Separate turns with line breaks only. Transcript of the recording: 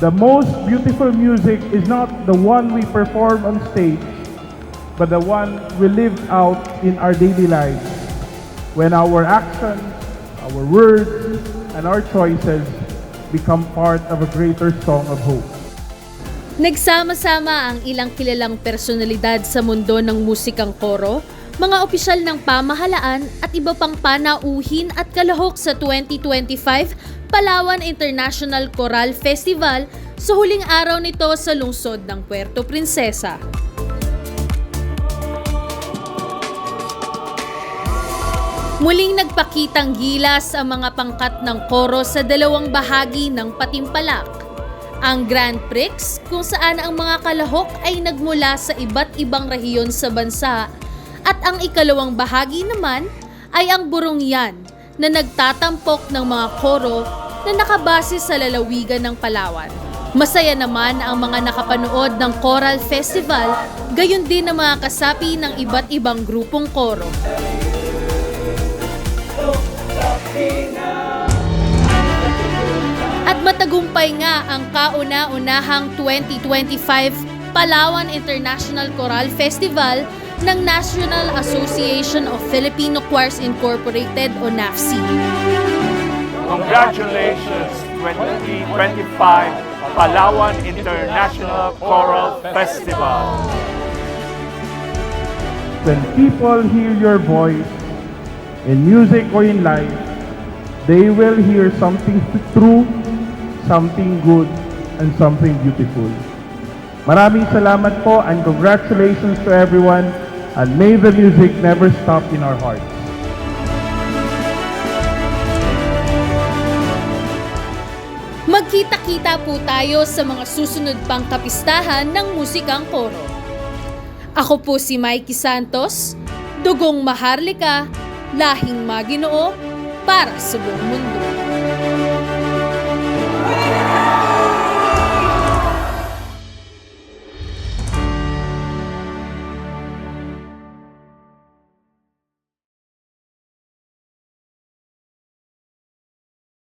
The most beautiful music is not the one we perform on stage, but the one we live out in our daily lives. When our actions, our words, and our choices become part of a greater song of hope.
Nagsama-sama ang ilang kilalang personalidad sa mundo ng musikang koro, mga opisyal ng pamahalaan at iba pang panauhin at kalahok sa 2025 Palawan International Choral Festival sa huling araw nito sa lungsod ng Puerto Princesa. Muling nagpakitang gilas ang mga pangkat ng koro sa dalawang bahagi ng patimpalak. Ang Grand Prix, kung saan ang mga kalahok ay nagmula sa iba't ibang rehiyon sa bansa, at ang ikalawang bahagi naman ay ang Burungyan na nagtatampok ng mga koro na nakabase sa lalawigan ng Palawan. Masaya naman ang mga nakapanood ng Choral Festival, gayon din ang mga kasapi ng iba't ibang grupong koro. At matagumpay nga ang kauna-unahang 2025 Palawan International Choral Festival ng National Association of Filipino Choirs Incorporated o NAFCI.
Congratulations 2025 Palawan International Choral Festival.
When people hear your voice, in music or in life, they will hear something true, something good, and something beautiful. Maraming salamat po and congratulations to everyone, and may the music never stop in our hearts.
Magkita-kita po tayo sa mga susunod pang kapistahan ng musikang koro. Ako po si Mikey Santos, Dugong Maharlika, lahing Maginoo para sa buong mundo.